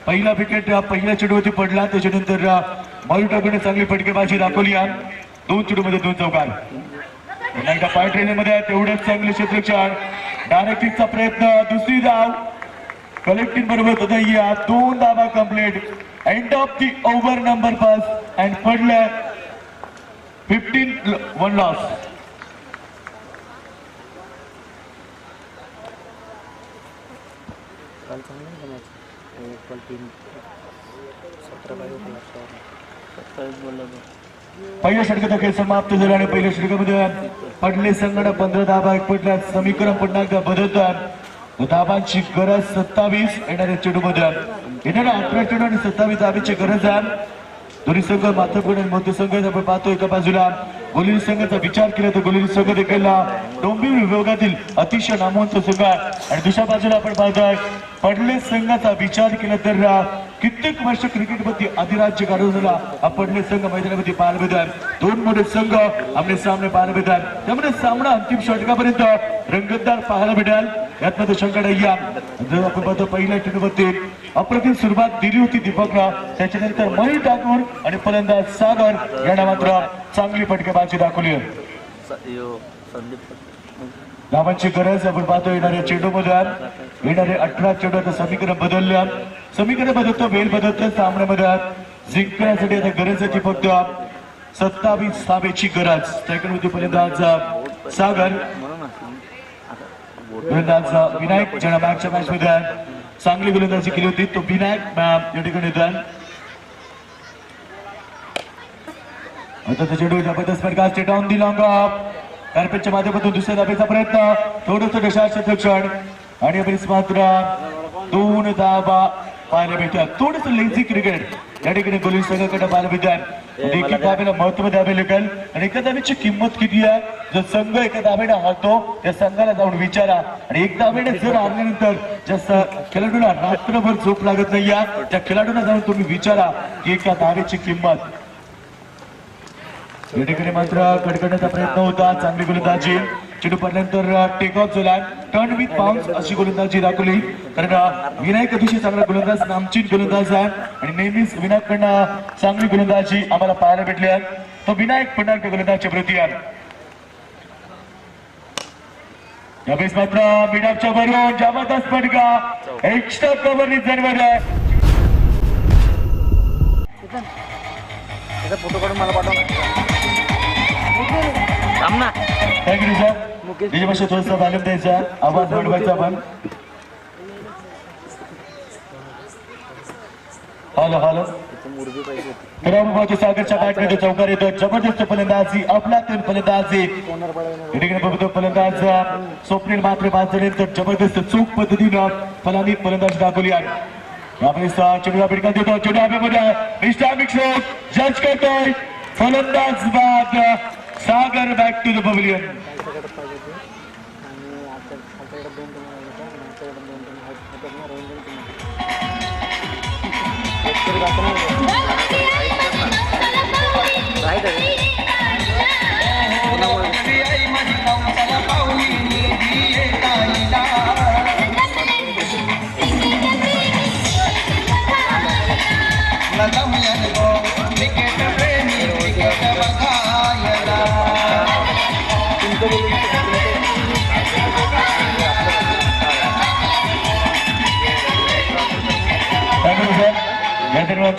पहिला विकेट पहिल्या चेंडूवरती पडला. त्याच्यानंतर मयूर ठाकूरने चांगली फटकेबाजी दाखवली. 2 चेंडूमध्ये 2 चौकार. पुन्हा एकदा पॉईंट रेंजमध्ये तेवढंच चांगले क्षेत्ररक्षण, डायरेक्टिंगचा प्रयत्न, दुसरी धाव कलेक्टिंग बरोबर 2 धाबा complete. End of the over number 5 and पडले 15 1 लॉस. काल चांगलं मॅच कॉल 3 17 बोलला. पहिल्या षटकाचा खेळ समाप्त झाला आणि पहिल्या षटकामध्ये पडले संघानं 15 धाबा एक पडल्या. समीकरण पुन्हा एकदा बदलतात. धाबांची गरज 27 येणाऱ्या चेंडूमध्ये. येणाऱ्या 18 चेंडू आणि 27 धाबीची गरज आहे. दोन्ही संघ महत्वपूर्ण आणि मोठे संघ आपण पाहतो. एका बाजूला गोलेरी संघाचा विचार केला तर गोलेरी संघ देखील डोंबिवली विभागातील अतिशय नामवंत संघ आणि दुसऱ्या बाजूला आपण पाहतोय पडले संघाचा विचार केला तर कित्येक वर्ष क्रिकेटमध्ये अधिराज्य गाजवलेला हा पडले संघ मैदानामध्ये पाहायला मिळतात. 2 मोठे संघ आमने सामने पाहायला मिळतात. त्यामुळे सामना अंतिम षटकापर्यंत रंगतदार पाहायला मिळेल यात शंका नाही. जर आपण पाहतो पहिल्या चेंडूवरती अप्रतिम सुरुवात दिली होती दीपकला. त्याच्यानंतर मयूर ठाकूर आणि फलंदाज सागर यांना मात्र चांगली फटकेबाजी दाखवली. धावांची गरज आपण पाहतो येणाऱ्या चेंडूमध्ये. येणारे 18 चेंडू आता समीकरण बदलल्या. समीकरण बदलतो, वेळ बदलतो. सामन्यामध्ये जिंकण्यासाठी आता गरज आहे ती फक्त 27 धाब्याची गरज. त्याकडे फलंदाज सागर, गोलंदाज विनायक ज्याला मॅचच्या मॅच मध्ये चांगली गोलंदाजी केली होती तो विनायक या ठिकाणी आता चेंडू जबरदस्त फटका, straight on the long off. कार्पेटच्या माध्यमातून दुसऱ्या धाब्याचा प्रयत्न, थोडंसं दशार्थ क्षेत्ररक्षण आणि मात्र 2 धाबा पाहायला मिळतात. थोडंसं लेझी क्रिकेट या ठिकाणी गोलंदाज संघाकडे पाहायला मिळतात. एका धाब्याला महत्व द्यावे लागेल आणि एका धाब्याची किंमत किती आहे. जर संघ एका धाब्याने हारतो त्या संघाला जाऊन विचारा आणि एक धाब्याने जर हारल्यानंतर ज्या खेळाडूला रात्रभर झोप लागत नाही त्या खेळाडूला जाऊन तुम्ही विचारा की एका धाब्याची किंमत. या ठिकाणी मात्र कडकडण्याचा प्रयत्न होता. चांगली गोलंदाजी, चेंडू पडल्यानंतर टेक ऑफ झाला. टर्न विथ बाउन्स अशी गोलंदाजी दाखवली. कारण विनायक अतिशय चांगला गोलंदाज, नामचीन गोलंदाज आहे आणि नेहमीच विनायककडनं चांगली गोलंदाजी आम्हाला पाहायला भेटली आहे. तो विनायक पुन्हा एकदा गोलंदाजच्या प्रती आहे. यावेळेस मात्र मिडापच्या वरून जबरदस्त फटका एक्स्ट्रा कव्हरनी जनवर आहे. फोटो काढून मला पाठव ना. Thank you sir. त्याच्यापेक्षा थोडंसं व्हॅल्यूम द्यायचा, आवाज वाढवायचा आपण. Hello hello. सागरच्या बॅटमध्ये चौकार येतो. जबरदस्त फलंदाजी, अफलातून फलंदाजी. बघतो फलंदाज स्वप्नील मात्र बाजूनंतर जबरदस्त चूक पद्धतीनं फलंदाजी दाखवली आहे. यावेळेस चेंडूला पिटका देतो. चेंडू हवेमध्ये मिस्टर मिक्सर जज करतोय. फलंदाज बाद. सागर बॅक टू द पवेलियन.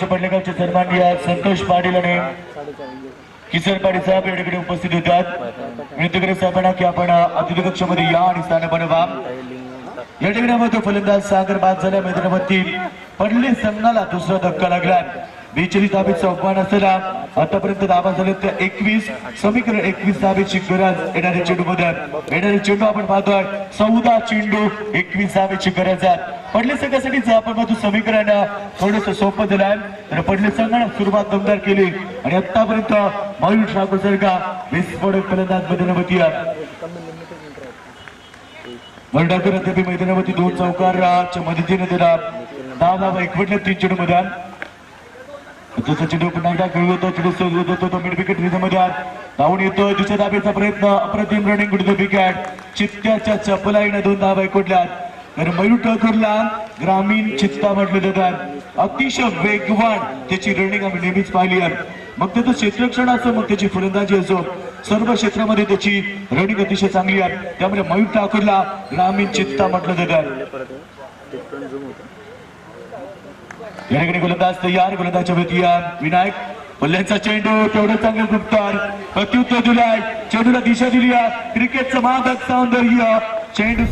पडलेगावचे सन्माननीय संतोष पाटील आणि किशोर पाटील साहेब या ठिकाणी उपस्थित होतात. विनंती करत साहेबांना की आपण अतिथी कक्षामध्ये या आणि स्थान बनवा. या ठिकाणी फलंदाज सागर बाद झाल्या. मैदानावरती पडले संघाला दुसरा धक्का लागला. 42 धाबेचा अपमान असलेला आतापर्यंत धाबा झाले त्या 21. समीकरण 21 धाबेची गरज येणाऱ्या चेंडूमध्ये. येणारे चेंडू आपण पाहतोय 14 चेंडू 21 धाबेची गरज आहे. पडले संघासाठीच आपण पाहतो समीकरण थोडंसं सोपं दिलं आहे. तर पडले संघाने सुरुवात दमदार केली आणि आतापर्यंत मयूर ठाकूर सारखा विस्फोटक फलंदाज मैदानावरती आहे. मयूर ठाकूर अद्याप मैदानावरती 2 चौकारच्या मदतीने दिला. 10 धावा एकवटल्या 3 चेंडू मध्ये. चेंडू पुन्हा एकदा खेळू होतो. चेंडू मिड विकेट मध्ये धावून येतो. दुसऱ्या धाब्याचा प्रयत्न. अप्रतिम रनिंग टू द विकेट. चित्त्याच्या चपलाईने 2 धावा एकवटल्या. तर मयूर ठाकूरला ग्रामीण चित्ता म्हटलं जातात. अतिशय वेगवान त्याची रनिंग आम्ही नेहमीच पाहिली आहे. मग त्याचं क्षेत्ररक्षण असो, मग त्याची फलंदाजी असो, सर्व क्षेत्रामध्ये त्याची रनिंग अतिशय चांगली आहे. त्यामुळे मयूर ठाकूरला ग्रामीण चित्ता म्हटलं जातात. या ठिकाणी गोलंदाज तयार. गोलंदाजच्या वरती विनायक. पल्ल्यांचा चेंडू तेवढं चांगलं गुप्तार प्रत्युत्तर दिलाय. चेंडूला दिशा दिली आहे. क्रिकेटचं मादक सौंदर्य. चेंडू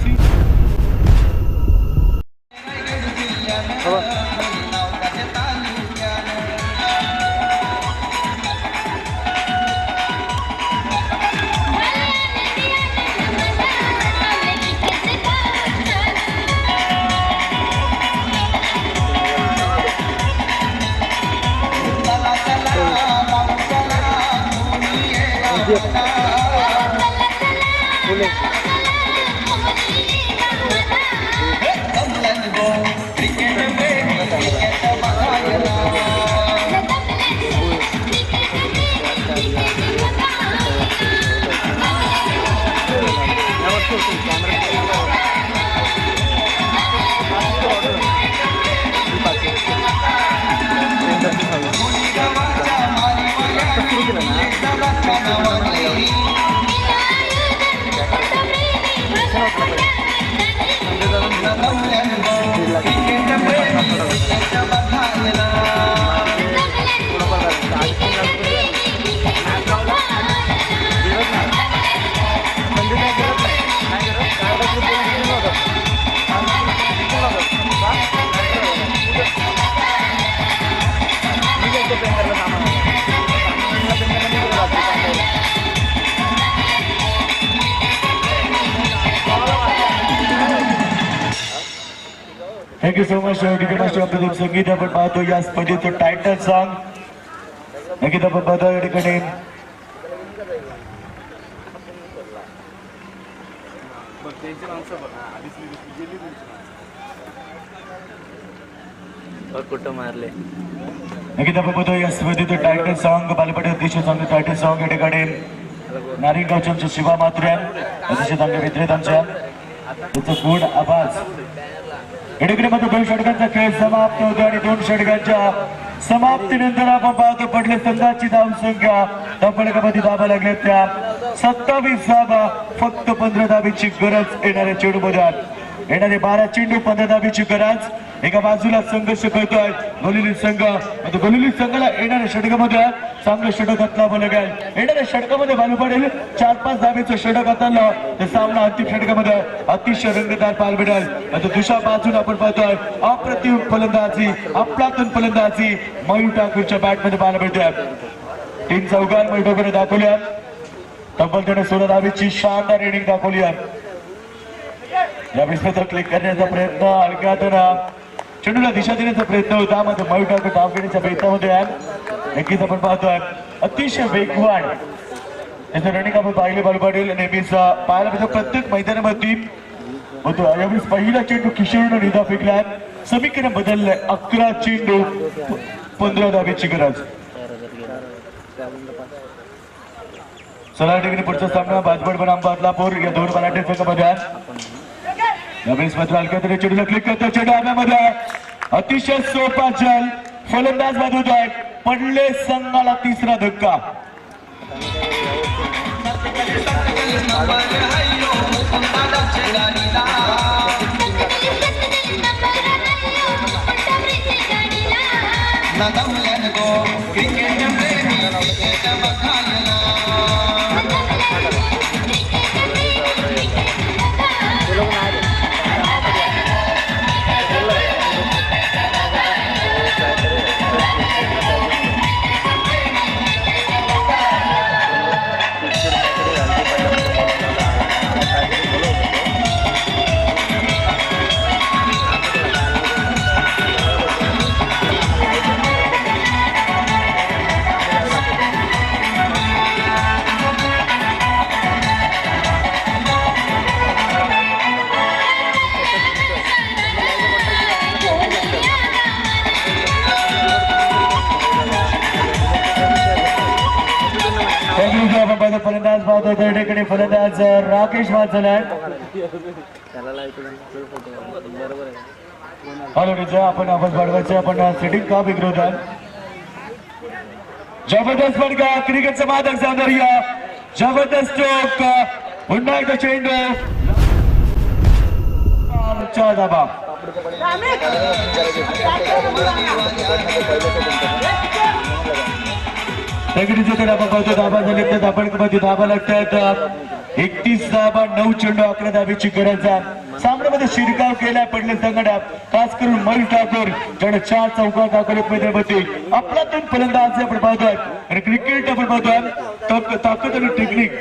थँक्यू सो मच. आपलं संगीत आपण पाहतो या स्पर्धेचं टायटल सॉन्ग. संगीत आपण पाहतो या ठिकाणी कुठं मारले. संगीत आपण पाहतो या स्पर्धेचं टायटल सॉन्ग. बालपट अतिशय चांगलं टायटल सॉन्ग. या ठिकाणी नारिंगावच्या आमच्या शिवा मात्रे अतिशय चांगले मित्र आहेत आमच्या. त्याचा गोड आवाज मध्ये 2 षटकांचा खेळ समाप्त होतो आणि 2 षटकांच्या समाप्तीनंतर आपण पाहतो पडले संघाची धावसंख्या धावफलकामध्ये धावा लागल्या त्या 27 धावा, फक्त 15 धावेची गरज येणाऱ्या चेंडूमध्ये. येणारे 12 चेंडू 15 धावेची गरज. एका बाजूला संघर्ष करतोय गोलिली संघ. आता गोलिली संघाला येणाऱ्या षटकामध्ये चांगलं षटक घातला लागेल. येणाऱ्या षटकामध्ये बाजू पडेल 4-5 धावेचं षटक घातलं तर सामना अंतिम षटकामध्ये अतिशय रंगतदार पाहायला मिळेल. आता दुसऱ्या बाजूला आपण पाहतोय अप्रतिम फलंदाजी, अफलातून फलंदाजी मयूर ठाकूरच्या बॅटमध्ये पाहायला मिळते. टीम चौकार मयूर ठाकूरने दाखवल्या. तब्बल त्याने 16 धावेची शानदार इनिंग दाखवली आहे. या विस्मृत क्लिक करण्याचा प्रयत्न हलका चेंडूला दिशा देण्याचा प्रयत्न होता. मात्र मयूर ठाकूर धाव घेण्याच्या प्रयत्नामध्ये आहे. नक्कीच आपण पाहतोय अतिशय वेगवान त्याचं रनिंग आपण पाहिले बाल पाटील नेहमीच पाहायला मिळतो प्रत्येक मैदानामध्ये होतो. यावेळेस पहिला चेंडू किशोरनं निधा फेकलाय. समीकरण बदललंय 11 चेंडू 15 धावेची गरज. चला ठिकाणी पुढचा सामना बाजबड बनाम बदलापूर या 2 मराठी संघामध्ये. यावेळेस मात्र हलक्या तरी चेंडूला क्लिक करतो. चेंडू आव्यामध्ये अतिशय सोपा जल फलंदाज बाजूतोय. पडले संघाला 3रा धक्का. फलंदाज पाहतो त्या ठिकाणी फलंदाज राकेश वाचलाय. हॅलो आपण आवाज वाढवायचं. आपण सेटिंग का बिघडवत आहे. जबरदस्त फटका क्रिकेटचा मादक सौंदर्य. जबरदस्त स्ट्रोक. पुन्हा एकदा चेंडू धाबा. धाबा झाले तर धाबळमध्ये धाबा लागतात. 31 धाबा 9 चेंडू 11 धावेची गरज आहे. सामन्यामध्ये शिरकाव केलाय पडले संघटना खास करून मयूर ठाकूर ज्याने 4 चौकार दाखवले मैदानामध्ये. आपलातून फलंदाज आपण पाहतोय आणि क्रिकेट आपण पाहतोय ताकद आणि टेक्निक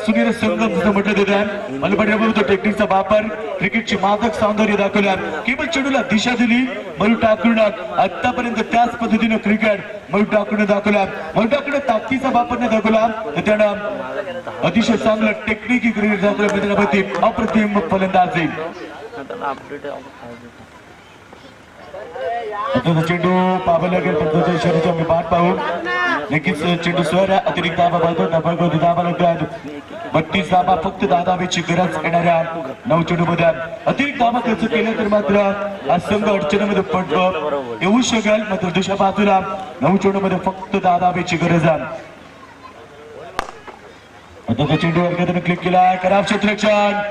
सुनील संगम जसं म्हटलं जातं. मला पाहिजे टेक्निकचा वापर क्रिकेटची मादक सौंदर्य दाखवल्या. केवळ चेंडूला दिशा दिली मयूर ठाकूरनं. आतापर्यंत त्याच पद्धतीनं क्रिकेट मयूर ठाकूरने दाखवला. मयूर ठाकूरने ताकदीचा वापर न दाखवला तर त्यानं अतिशय चांगलं टेक्निकी क्रिकेट दाखवलं मैदानामध्ये. अप्रतिम फलंदाजी. चेंडू पाहावा लागेल पण शरीराच्या मी बाट पाहू. नक्कीच चेंडू स्वर अतिरिक्त धाबा पाहतो. धाबा लागतात 32 धाबा फक्त 10 धावेची गरज येणाऱ्या 9 चेंडूमध्ये. अतिरिक्त धाबा खर्च केला तर मात्र हा संघ अडचणीमध्ये पडतो येऊ शकेल. मात्र दुसऱ्या बाजूला 9 चेंडूमध्ये फक्त 10 धावेची गरज आहे. आता चेंडू वर्गाने क्लिक केला. खराब क्षेत्ररक्षण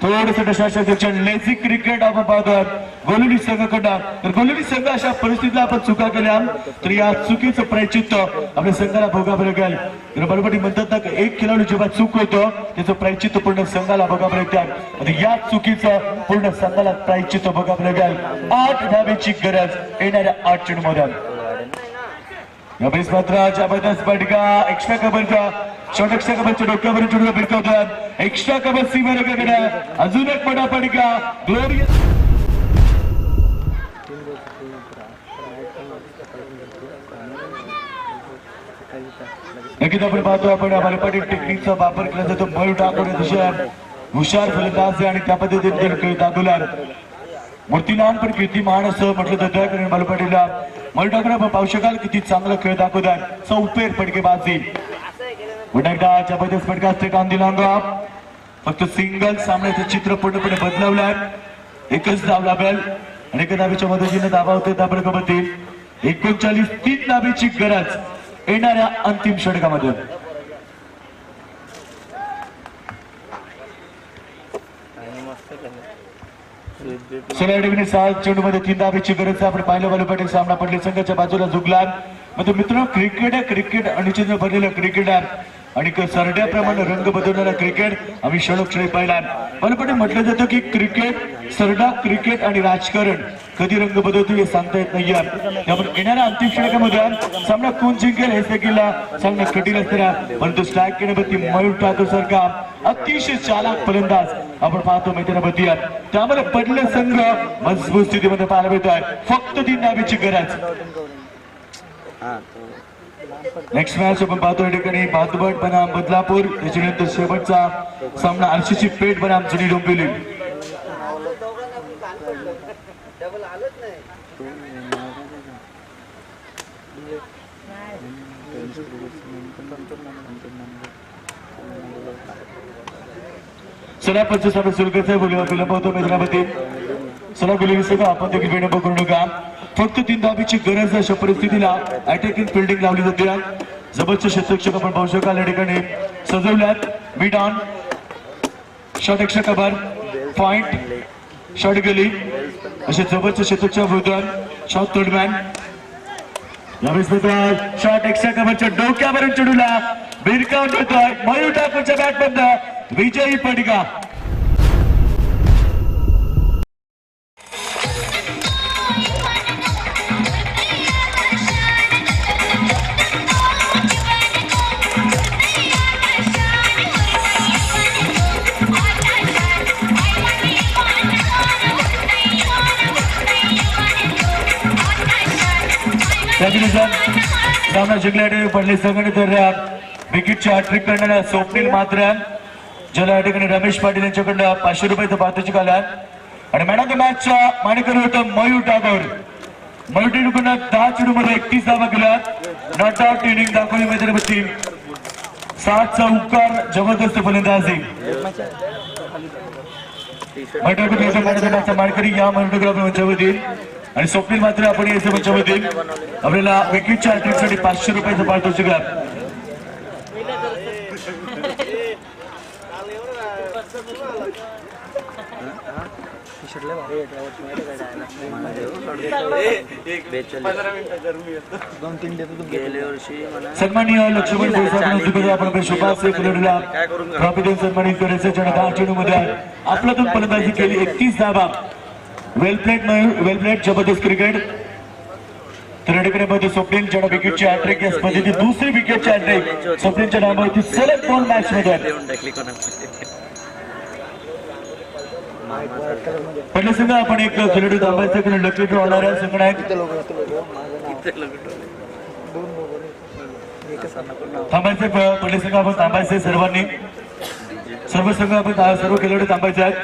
थोडस प्रशासन लेझी क्रिकेट आपण पाहतोय गोलुडी संघाकडनं. तर गोलुडी संघ अशा परिस्थितीला आपण चुका केल्या तर या चुकीचं प्रायश्चित्त आपल्या संघाला भोगावं लागेल. बरोबर म्हणतात ना 1 खेळाडू जेव्हा चूक होतो त्याचं प्रायश्चित्त पूर्ण संघाला भोगावं लागतं. या चुकीचं पूर्ण संघाला प्रायश्चित्त भोगावं लागेल. 8 धावेची गरज येणाऱ्या 8 चेंडूमध्ये. यावेळेस मात्र जबरदस्त फटका एक्स्ट्रा कव्हरचा शॉर्ट एक्स्ट्रा कव्हरच्या डोक्यावरून चेंडूला भिडकवतात. एक्स्ट्रा कव्हर सीमारेषेकडे अजून एक मोठा फटका ग्लोरियस. नक्कीच आपण पाहतो आपण बालपाटी टेक्निकचा वापर केला जातो. मयूर ठाकूर हुशार फलंदाज आणि त्या पद्धतीने दाखवला. मूर्तीलान पण कीर्तिमान असं म्हटलं जातं कारण बालपाटीला मयूर ठाकूर आपण पाहू शकाल किती चांगला खेळ दाखवतात. चौपेर फटकेबाजी. पुन्हा एकदा जबरदस्त फटका स्टेट दिला. फक्त सिंगल सामन्याचं चित्र पूर्णपणे बदलवलंय. एकच धाव लागेल. आणि एका धाबीच्या मदतीने धाबा होते धाबळकामध्ये 39 धाबीची गरज येणाऱ्या अंतिम षटकामध्ये. या ठिकाणी 7 चेंडूमध्ये 3 धाबीची गरज आपण पाहिलं. वालोपाटी सामना पडले संघाच्या बाजूला झुकला. म्हणजे मित्रांनो क्रिकेट अनुचित भरलेलं क्रिकेट आहे आणि सरड्याप्रमाणे रंग बदलणारा क्रिकेट आम्ही क्षणोक्षणी पाहिला. वालोपाटी म्हटलं जातं की क्रिकेट सरडा क्रिकेट आणि राजकारण कधी रंग बदलतो हे सांगता येत नाहीये. त्यामुळे येणाऱ्या अंतिम षटकामध्ये सामना कोण जिंकेल हे देखील सांगणं कठीण असणार. परंतु स्ट्राईक केण्यावरती मयूर ठाकूर सारखा अतिशय चालाक फलंदाज आपण पाहतो मैदानामध्ये. त्यामुळे पडले संघ मजबूत स्थितीमध्ये पाहायला मिळत आहे. फक्त 3 धाबीची गरज. नेक्स्ट मॅच आपण पाहतो या ठिकाणी भातबट बनाम बदलापूर. त्याच्यानंतर शेवटचा सामना आरसीसी पेठ बनाम जुनी डोंबिवली. चला 25 सामने सुरू करतोय. विलंब होतो मैदानामध्ये. चला गुलाबी संघ आपण देखील विलंब करू नका. फक्त 3 धाबीची गरज अशा परिस्थितीला अटॅकिंग फिल्डिंग लावली जाते. जबरदस्त क्षेत्ररक्षक आपण पाहू शकाल या ठिकाणी सजवल्यात. Mid on shot extra cover point shot गेली असे जबरदस्त क्षेत्ररक्षक होतात. शॉट थर्ड मॅन यावेळेस शॉट एक्स्ट्रा कव्हरच्या डोक्यावरून चढूला भिरकावून देतोय मयूर ठाकूरच्या बॅटमधनं विजयी फटका. सामना जिंकल्याने पडले संघटने तर विकेटची हॅट्रिक करणाऱ्या स्वप्नील मात्रा ज्याला या ठिकाणी रमेश पाटील यांच्याकडनं 500 रुपयाचं पारितोषिक आलं. आणि मॅन ऑफ द मॅचचा मानकरी होतं मयूर ठाकूर. मयूर ठाकूरनं 10 चेंडूमध्ये 31 धावा केल्या. नॉट आउट इनिंग दाखवली मैदानावरती. 7चा उपकार जबरदस्त फलंदाजी. मानकरी या मयूर ठाकूर मंचावरती आणि स्वप्नील मात्र आपण याच्या मंचावरती आपल्याला विकेटच्या हॅट्रिकसाठी 500 रुपयाचं पारितोषिक आहे. सन्माननीय लक्ष्मण आपण सुभाष खेळाडूला ट्रॉफी देऊन सन्मानित करायचं. ज्याने 10 चेंडूमध्ये आपल्यातून फलंदाजी केली. 31 धावा. वेल प्लेट जबरदस्त क्रिकेट. तर या ठिकाणी स्वप्नील ज्याला विकेटची हॅट्रिक या स्पर्धेची दुसरी विकेटची हॅट्रिक स्वप्नीलच्या नावावरती सलग 2 मॅच मध्ये. पहिले संघ आपण एक खेळाडू थांबायचं लकी ड्रॉ होणाऱ्या संघटना थांबायचे. पहिले संघ आपण थांबायचे सर्वांनी. सर्व संघ आपण सर्व खेळाडू थांबायचे आहेत.